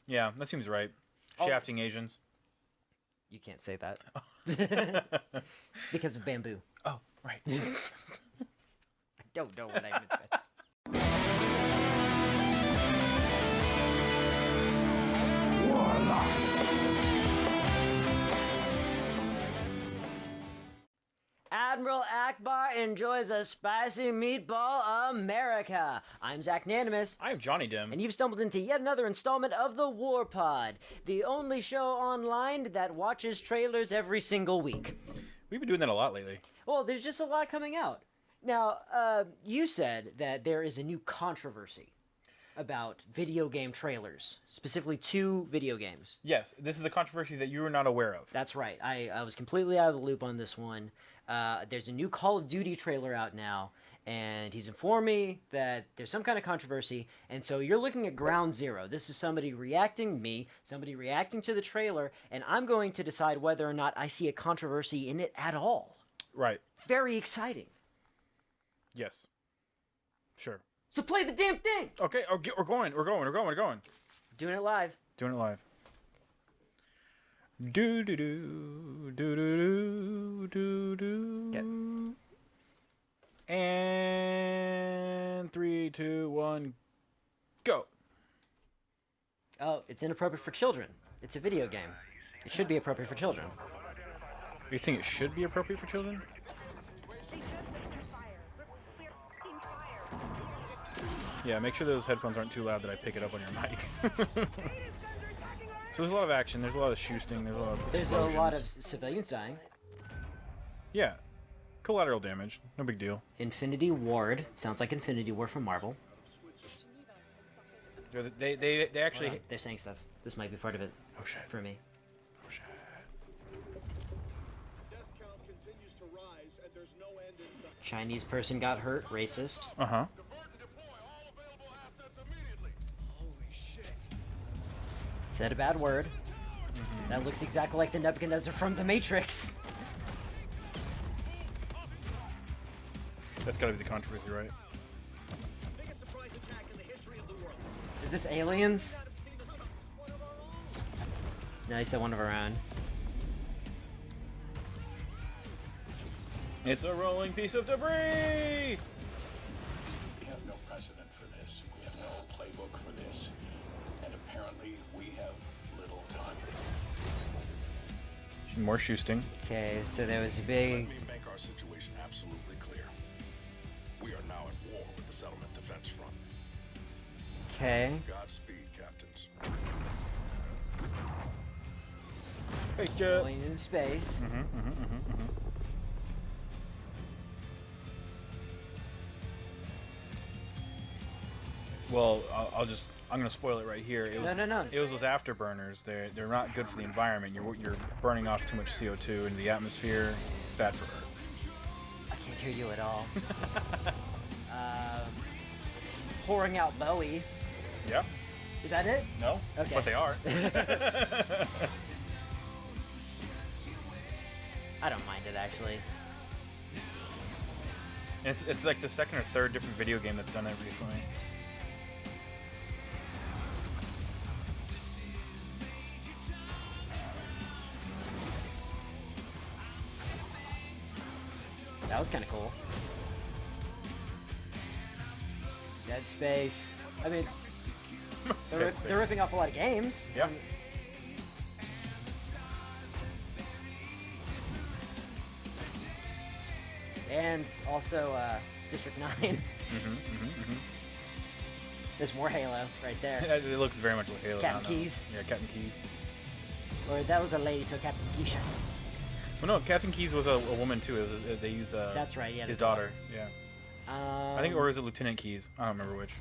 Yeah, that seems right. Shafting Asians. You can't say that. Because of bamboo. Oh, right. I don't know what I meant. Admiral Akbar enjoys a spicy meatball America. I'm Zach Nanimus. I'm Jonny Dim. And you've stumbled into yet another installment of the WarPod, the only show online that watches trailers every single week. We've been doing that a lot lately. Well, there's just a lot coming out. Now, you said that there is a new controversy about video game trailers, specifically 2 video games. Yes, this is a controversy that you were not aware of. That's right. I was completely out of the loop on this one. There's a new Call of Duty trailer out now, and he's informed me that there's some kind of controversy, and so you're looking at ground zero. This is somebody reacting to the trailer, and I'm going to decide whether or not I see a controversy in it at all. Right. Very exciting. Yes. Sure. So play the damn thing! Okay, we're going. Doing it live. Doing it live. Do do do do do do do. Okay. And 3, 2, 1, go. Oh, it's inappropriate for children. It's a video game. It should be appropriate for children. You think it should be appropriate for children? Yeah, make sure those headphones aren't too loud that I pick it up on your mic. So there's a lot of action, there's a lot of shooting, there's a lot of explosions. A lot of civilians dying. Yeah. Collateral damage, no big deal. Infinity Ward. Sounds like Infinity War from Marvel. They actually... They're saying stuff. This might be part of it. Oh shit. For me. Oh shit. Death count continues to rise and there's no end in sight. Chinese person got hurt. Racist. Uh-huh. Said a bad word. Mm-hmm. That looks exactly like the Nebuchadnezzar from The Matrix. That's gotta be the controversy, right? Biggest surprise attack in the history of the world. Is this aliens? No, he said one of our own. It's a rolling piece of debris! We have no precedent for this. We have no playbook for this. And apparently, we have little time. More shooting. Okay, so there was a big... Let me make our situation absolutely clear. We are now at war with the Settlement Defense Front. Okay. Godspeed, captains. Hey, Going into space. Well, I'm gonna spoil it right here. It was, No. It was those afterburners. They're not good for the environment. You're burning off too much CO2 into the atmosphere. It's bad for Earth. I can't hear you at all. Pouring out Bowie. Yeah. Is that it? No. Okay. But they are. I don't mind it, actually. It's like the second or third different video game that's done that recently. That was kind of cool. Dead Space. I mean, they're ripping off a lot of games. Yeah. And also District 9. There's more Halo right there. It looks very much like Halo. Captain Keyes. Yeah, Captain Keyes. Or that was a lady, so Captain Keisha. Well, no, Captain Keyes was a woman too. They used That's right. Yeah. his daughter. Yeah. I think, or was it Lieutenant Keyes? I don't remember which.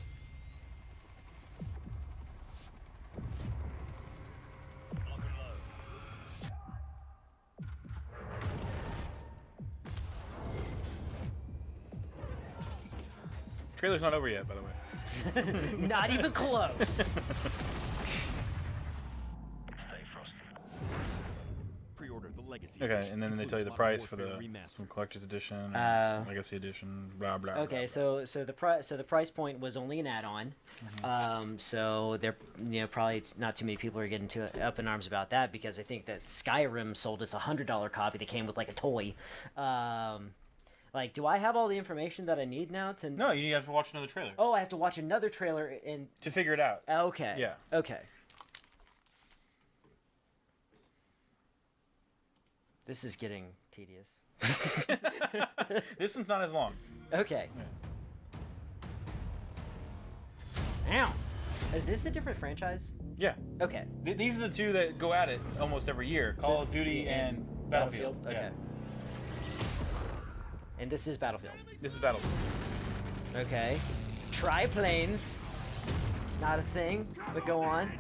Trailer's not over yet, by the way. Not even close. Stay frosty. Pre-order The Legacy Okay, and then they tell you the price for the some collector's edition, legacy edition, blah blah. Okay, blah, so the price point was only an add-on, so there probably not too many people are getting up in arms about that because I think that Skyrim sold us $100 copy that came with like a toy. Like, do I have all the information that I need now to? No, you have to watch another trailer. Oh, I have to watch another trailer to figure it out. Okay. Yeah. Okay. This is getting tedious. This one's not as long. Okay. Yeah. Ow. Is this a different franchise? Yeah. Okay. These are the two that go at it almost every year: Call of Duty and Battlefield. Okay. Yeah. And this is Battlefield. This is Battlefield. Okay. Triplanes. Not a thing, but go on.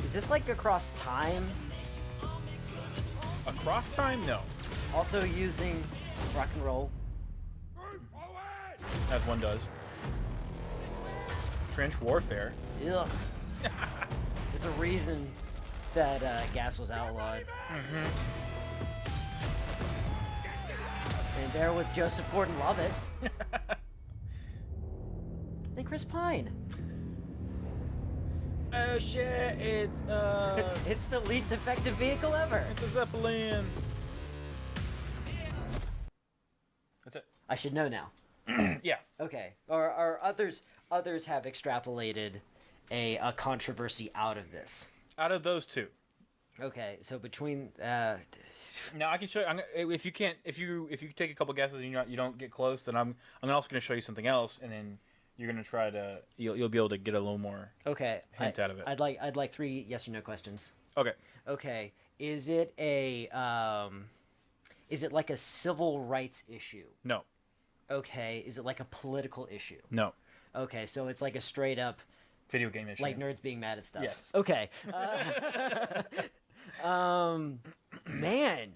Is this like across time? Across time? No. Also using rock and roll? As one does. Trench warfare. Ugh. There's a reason that gas was outlawed. And there was Joseph Gordon-Levitt. And Chris Pine. Oh shit! It's It's the least effective vehicle ever. it's a Zeppelin. That's it. I should know now. Yeah. Okay. Or others have extrapolated a controversy out of this. Out of those two. Okay, so between Now I can show you. If you take a couple guesses and you don't get close, then I'm also going to show you something else, and then you're going to try to you'll be able to get a little more hint out of it. I'd like 3 yes or no questions. Okay. Okay, is it like a civil rights issue? No. Okay, is it like a political issue? No. Okay, so it's like a straight up Video game issue. like nerds being mad at stuff. Yes. Okay. Man.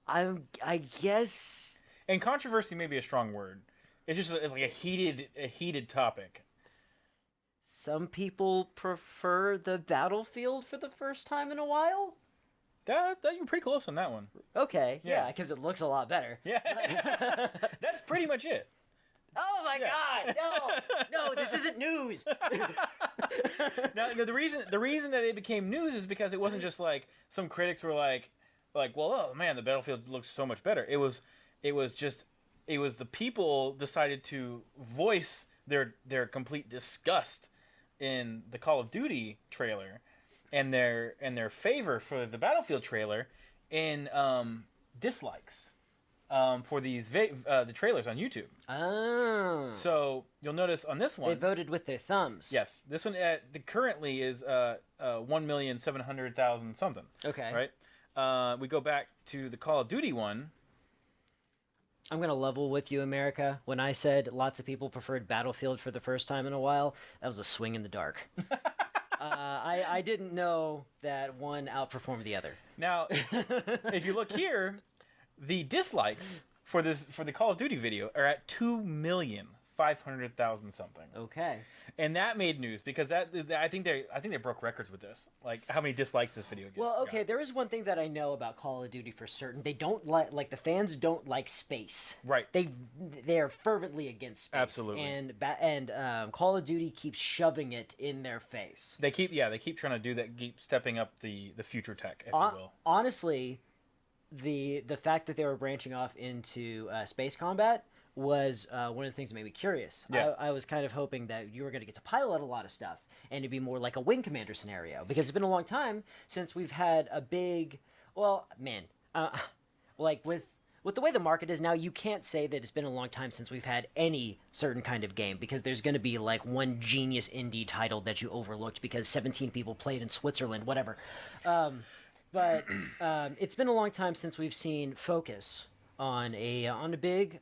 I guess. And controversy may be a strong word. It's just like a heated topic. Some people prefer the Battlefield for the first time in a while. That you're pretty close on that one. Okay, yeah, Yeah. because it looks a lot better. Yeah. That's pretty much it. Oh my Yeah. God! No, this isn't news. Now, the reason that it became news is because it wasn't just like some critics were like, well, oh man, the Battlefield looks so much better. It was the people decided to voice their complete disgust in the Call of Duty trailer, and their favor for the Battlefield trailer in dislikes for these the trailers on YouTube. Oh. So you'll notice on this They one, voted with their thumbs. yes, this one currently is 1,700,000 something. Okay. Right. We go back to the Call of Duty one. I'm going to level with you, America. When I said lots of people preferred Battlefield for the first time in a while, that was a swing in the dark. I didn't know that one outperformed the other. Now, if you look here, the dislikes for the Call of Duty video are at 2,500,000 something. Okay. And that made news because I think they broke records with this. Like how many dislikes this video got. Well, okay, there is one thing that I know about Call of Duty for certain. They don't like the fans don't like space. Right. They are fervently against space. Absolutely. And Call of Duty keeps shoving it in their face. They keep trying to do that, keep stepping up the future tech, if you will. Honestly, the fact that they were branching off into space combat was one of the things that made me curious. Yeah. I was kind of hoping that you were going to get to pilot a lot of stuff and it'd be more like a wing commander scenario, because it's been a long time since we've had a big, like with the way the market is now, you can't say that it's been a long time since we've had any certain kind of game, because there's going to be like one genius indie title that you overlooked because 17 people played in Switzerland, whatever. But it's been a long time since we've seen focus on a big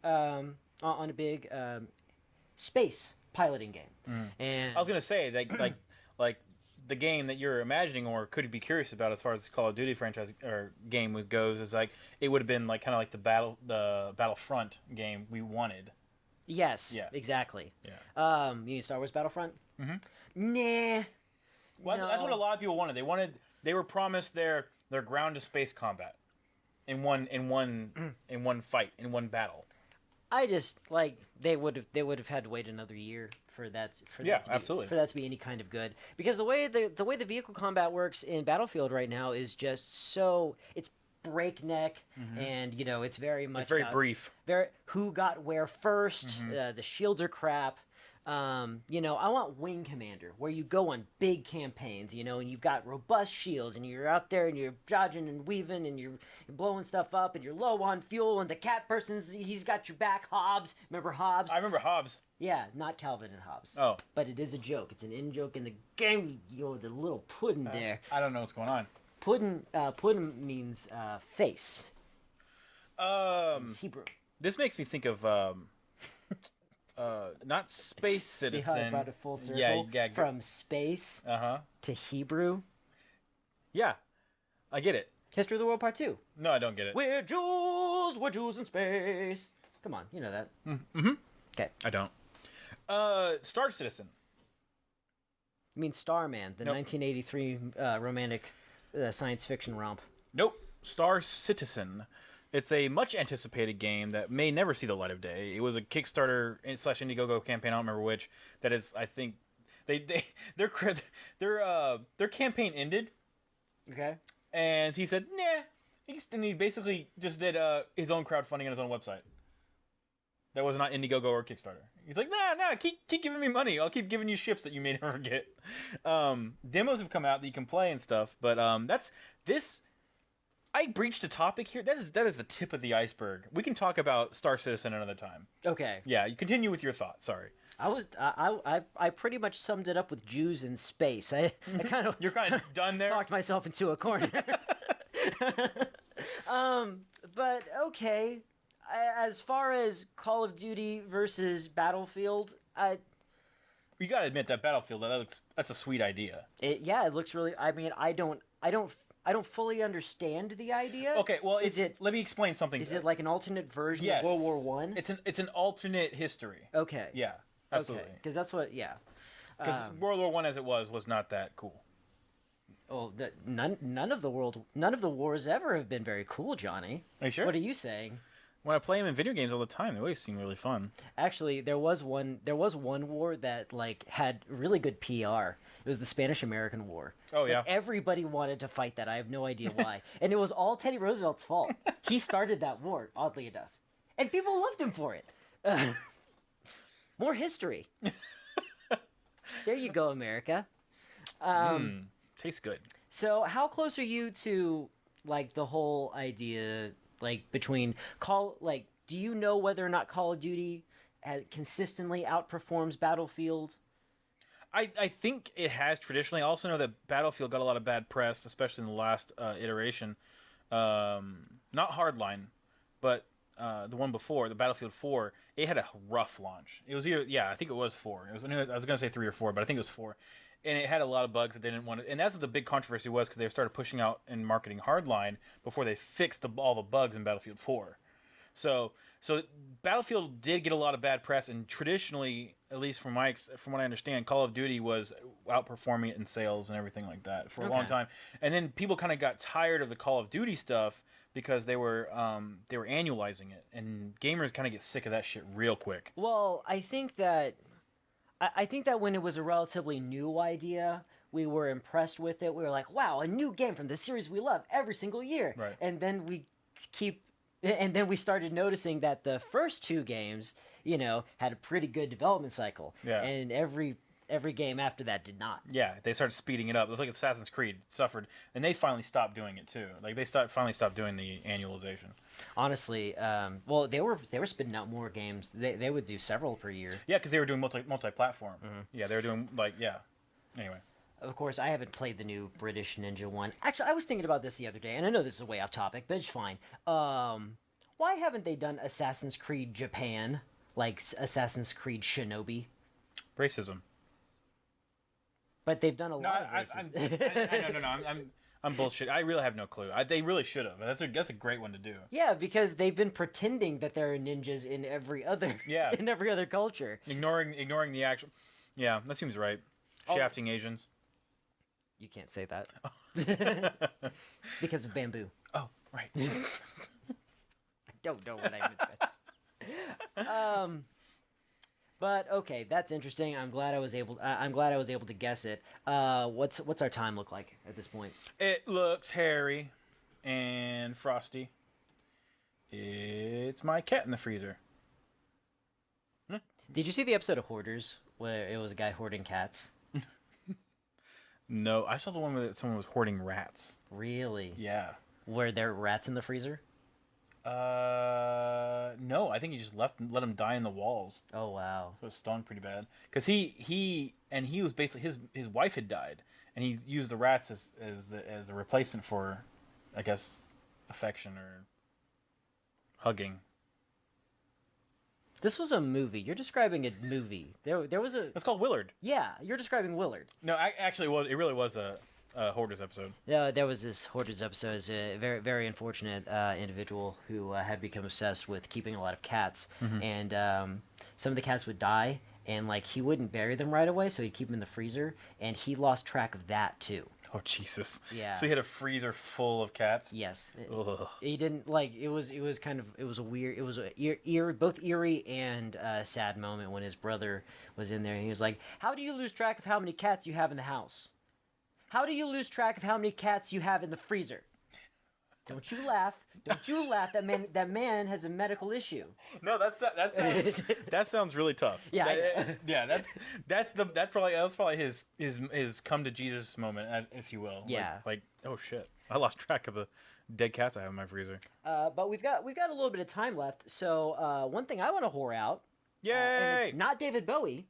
space piloting game. And I was gonna say that like the game that you're imagining or could be curious about as far as the Call of Duty franchise or game goes is like it would have been like kind of like the Battlefront game we wanted. yes, Yeah. exactly. Yeah. You mean Star Wars Battlefront? Mhm. Nah. Well, that's what a lot of people wanted. They were promised their ground to space combat in one fight, in one battle. I just like they would have had to wait another year for that. Absolutely. For that to be any kind of good, because the way the vehicle combat works in Battlefield right now is just so it's breakneck, and it's very much about brief. Who got where first. The shields are crap. I want Wing Commander, where you go on big campaigns, and you've got robust shields, and you're out there, and you're dodging and weaving, and you're blowing stuff up, and you're low on fuel, and the cat he's got your back. Hobbs, remember Hobbs? I remember Hobbs. Yeah, not Calvin and Hobbes. Oh. But it is a joke. It's an in-joke in the game, the little pudding there. I don't know what's going on. Pudding means face. In Hebrew. This makes me think of not Space Citizen. See how I brought it full circle? Yeah. From space to Hebrew. Yeah, I get it. History of the World Part 2. No, I don't get it. We're Jews in space. Come on, you know that. Mm-hmm. Okay. I don't. Star Citizen. You mean Starman, the Nope. 1983 romantic science fiction romp. Nope. Star Citizen. It's a much anticipated game that may never see the light of day. It was a Kickstarter / Indiegogo campaign. I don't remember which. That is, I think, their campaign ended, Okay. and he said, nah. And he basically just did his own crowdfunding on his own website. That was not Indiegogo or Kickstarter. He's like, nah, keep giving me money. I'll keep giving you ships that you may never get. Demos have come out that you can play and stuff, but that's this. I breached a topic here. That is the tip of the iceberg. We can talk about Star Citizen another time. Okay. Yeah, you continue with your thoughts. Sorry. I pretty much summed it up with Jews in space. I kind of You're kind of done there. talked myself into a corner. But okay. As far as Call of Duty versus Battlefield, You gotta admit that Battlefield. That's a sweet idea. it looks really. I mean, I don't fully understand the idea. Okay, well, let me explain something. Is it like an alternate version Yes. of World War One? It's an alternate history. Okay. Yeah, absolutely. Because that's what. Yeah. Because World War One, as it was not that cool. Well, none of the wars ever have been very cool, Johnny. Are you sure? What are you saying? When I play them in video games all the time, they always seem really fun. Actually, there was one war that had really good PR. It was the Spanish-American War. Oh, yeah. Everybody wanted to fight that. I have no idea why. And it was all Teddy Roosevelt's fault. He started that war, oddly enough. And people loved him for it. More history. There you go, America. Tastes good. So how close are you to the whole idea between do you know whether or not Call of Duty consistently outperforms Battlefield? I think it has traditionally. I also know that Battlefield got a lot of bad press, especially in the last iteration. Not Hardline, but the one before, the Battlefield 4, it had a rough launch. It was I think it was 4. I was going to say 3 or 4, but I think it was 4. And it had a lot of bugs that they didn't want to... And that's what the big controversy was, because they started pushing out and marketing Hardline before they fixed all the bugs in Battlefield 4. So Battlefield did get a lot of bad press, and traditionally, at least from what I understand, Call of Duty was outperforming it in sales and everything like that for a long time. And then people kind of got tired of the Call of Duty stuff because they were annualizing it, and gamers kind of get sick of that shit real quick. Well, I think that when it was a relatively new idea, we were impressed with it. We were like, wow, a new game from the series we love every single year. Right. And then we started noticing that the first 2 games, had a pretty good development cycle. Yeah. And every game after that did not. Yeah, they started speeding it up. It's like Assassin's Creed suffered, and they finally stopped doing it too. They finally stopped doing the annualization. Honestly, well, they were spitting out more games. They would do several per year. Yeah, because they were doing multi-platform. Yeah, they were doing Anyway. Of course, I haven't played the new British Ninja one. Actually, I was thinking about this the other day, and I know this is way off topic, but it's fine. Why haven't they done Assassin's Creed Japan, like Assassin's Creed Shinobi? Racism. But they've done a lot of races. I'm bullshit. I really have no clue. They really should have. That's a great one to do. Yeah, because they've been pretending that there are ninjas in every other culture. Ignoring the actual. Yeah, that seems right. Shafting Asians. You can't say that. Because of bamboo. Oh, right. I don't know what I meant. But okay, that's interesting. I'm glad I was able to guess it. What's our time look like at this point? It looks hairy and frosty. It's my cat in the freezer. Did you see the episode of Hoarders where it was a guy hoarding cats? No, I saw the one where someone was hoarding rats. Really? Yeah. Were there rats in the freezer? No, I think he just let them die in the walls. Oh wow. So it stung pretty bad. Because he was basically his wife had died, and he used the rats as a replacement for, I guess, affection or hugging. This was a movie. You're describing a movie. There was a. It's called Willard. Yeah, you're describing Willard. No, it really was a Hoarders episode. Yeah, there was this Hoarders episode. It's a very, very unfortunate individual who had become obsessed with keeping a lot of cats, and some of the cats would die, and like he wouldn't bury them right away, so he'd keep them in the freezer, and he lost track of that too. Oh Jesus! Yeah. So he had a freezer full of cats. Yes. Ugh. He didn't like it was both eerie and sad moment when his brother was in there, and he was like, "How do you lose track of how many cats you have in the house? How do you lose track of how many cats you have in the freezer? Don't you laugh. Don't you laugh. That man has a medical issue." No, that sounds really tough. Yeah. That's probably his come to Jesus moment, if you will. Yeah. Like oh shit, I lost track of the dead cats I have in my freezer. But we've got a little bit of time left. So one thing I want to whore out. Yay! And it's not David Bowie.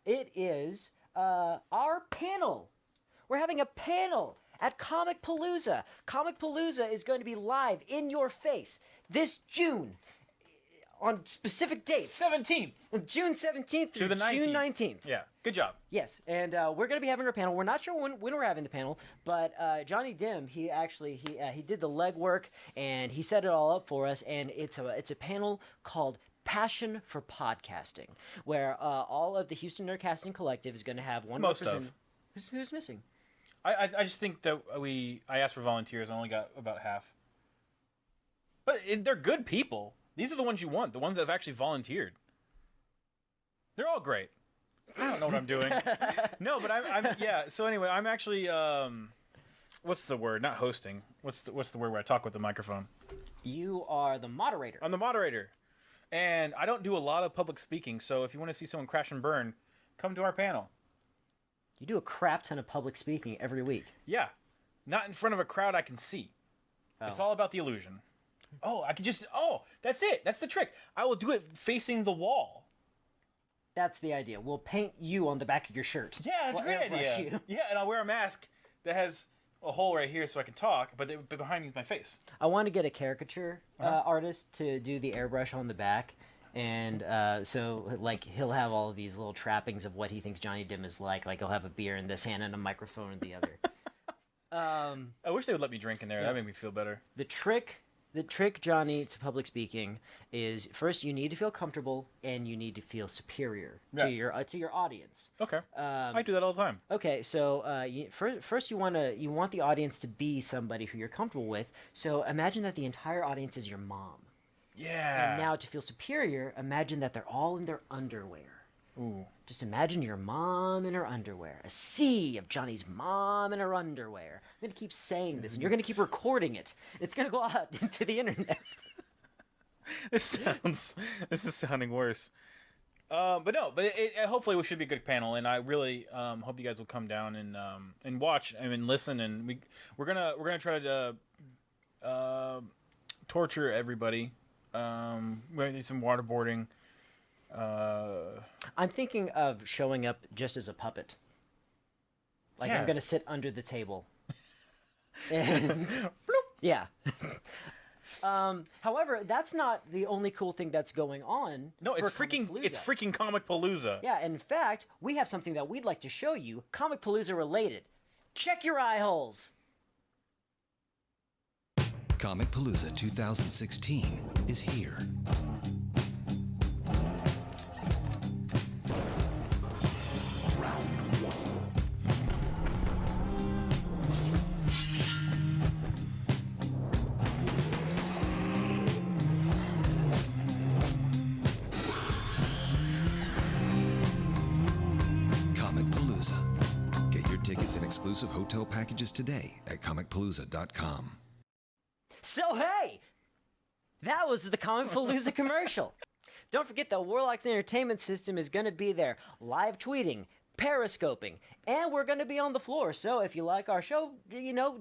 It is our panel. We're having a panel at Comicpalooza. Comicpalooza is going to be live in your face this June on specific dates. 17th. June 17th through the 19th. June 19th. Yeah, good job. Yes, and we're going to be having our panel. We're not sure when we're having the panel, but Jonny Dim, he did the legwork, and he set it all up for us, and it's a panel called Passion for Podcasting, where all of the Houston Nerdcasting Collective is going to have one representative. Who's missing? I just think that I asked for volunteers. I only got about half. But they're good people. These are the ones you want. The ones that have actually volunteered. They're all great. I don't know what I'm doing. No, but I'm yeah. So anyway, I'm actually what's the word? Not hosting. What's the word where I talk with the microphone? You are the moderator. I'm the moderator, and I don't do a lot of public speaking. So if you want to see someone crash and burn, come to our panel. You do a crap ton of public speaking every week. Yeah. Not in front of a crowd I can see. Oh. It's all about the illusion. Oh, that's it. That's the trick. I will do it facing the wall. That's the idea. We'll paint you on the back of your shirt. Yeah, that's a We'll great airbrush idea. you. Yeah, and I'll wear a mask that has a hole right here so I can talk, but behind me is my face. I want to get a caricature artist to do the airbrush on the back. And so, like, he'll have all of these little trappings of what he thinks Jonny Dim is like. Like, he'll have a beer in this hand and a microphone in the other. I wish they would let me drink in there. Yeah. That made me feel better. The trick, Johnny, to public speaking is first you need to feel comfortable and you need to feel superior to your audience. Okay. I do that all the time. Okay, so first you want the audience to be somebody who you're comfortable with. So imagine that the entire audience is your mom. Yeah. And now to feel superior, imagine that they're all in their underwear. Ooh. Just imagine your mom in her underwear. A sea of Johnny's mom in her underwear. I'm going to keep saying this, and you're going to keep recording it. It's going to go out into the internet. This is sounding worse. But hopefully it should be a good panel, and I really hope you guys will come down and watch and listen, and we're gonna try to torture everybody. We're gonna do some waterboarding. I'm thinking of showing up just as a puppet. Like, Yeah. I'm going to sit under the table. And, yeah. However, that's not the only cool thing that's going on. No, it's for freaking Comicpalooza. Yeah, and in fact, we have something that we'd like to show you, Comicpalooza related. Check your eye holes. Comicpalooza 2016 is here. tickets and exclusive hotel packages today at comicpalooza.com. So hey, that was the Comicpalooza commercial. Don't forget that Warlock's entertainment system is going to be there, live tweeting, periscoping, and we're going to be on the floor. So if you like our show,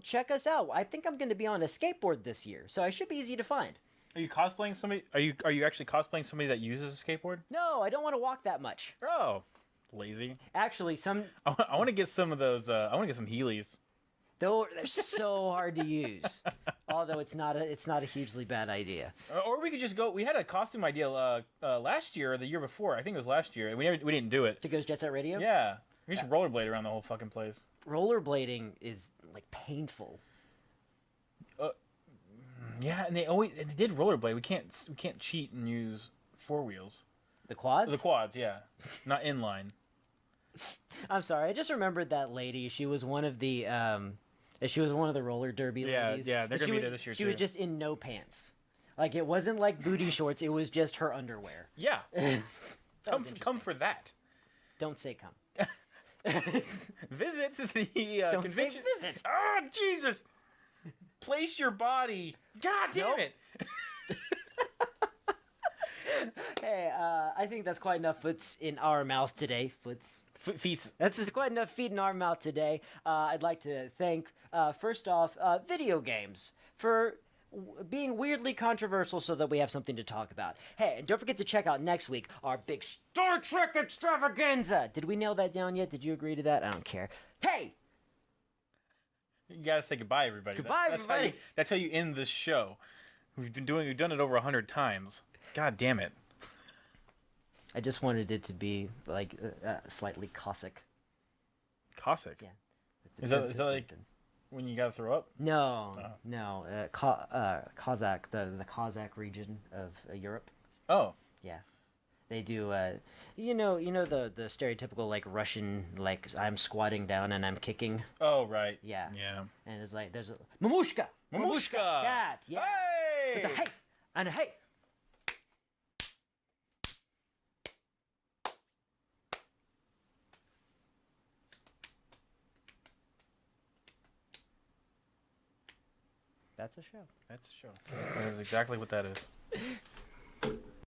check us out. I think I'm going to be on a skateboard this year, so I should be easy to find. Are you cosplaying somebody? Are you actually cosplaying somebody that uses a skateboard? No, I don't want to walk that much. Oh, lazy. Actually, I want to get some of those. I want to get some Heelys. Though they're so hard to use. Although it's not a hugely bad idea. Or we could just go. We had a costume idea last year or the year before. I think it was last year, and we didn't do it. To Goes Jet Set Radio? Yeah, we just rollerblade around the whole fucking place. Rollerblading is like painful. Yeah, and they did rollerblade. We can't cheat and use four wheels. The quads? The quads, yeah, not inline. I'm sorry. I just remembered that lady. She was one of the roller derby ladies. Yeah, they're gonna be there this year She too. was just in no pants. Like it wasn't like booty shorts. It was just her underwear. Yeah, That was come for that. Don't say come. Visit the Don't convention. say visit. Oh Jesus! Place your body. God damn it! Hey, I think that's quite enough foots in our mouth today. Feet. That's quite enough feet in our mouth today. I'd like to thank, first off, video games for being weirdly controversial so that we have something to talk about. Hey, and don't forget to check out next week our big Star Trek extravaganza. Did we nail that down yet? Did you agree to that? I don't care. Hey! You gotta say goodbye, everybody. Goodbye, everybody. That's how you end this show. We've done it over 100 times. God damn it. I just wanted it to be, like, slightly Cossack. Cossack? Yeah. Is that like when you gotta throw up? No. Cossack, the Cossack region of Europe. Oh. Yeah. They do, the stereotypical, like, Russian, like, I'm squatting down and I'm kicking. Oh, right. Yeah. Yeah. And it's like, there's a... Mamushka! Mamushka! That, yeah. Hey! With the hey! And a hey! That's a show. That's a show. That is exactly what that is.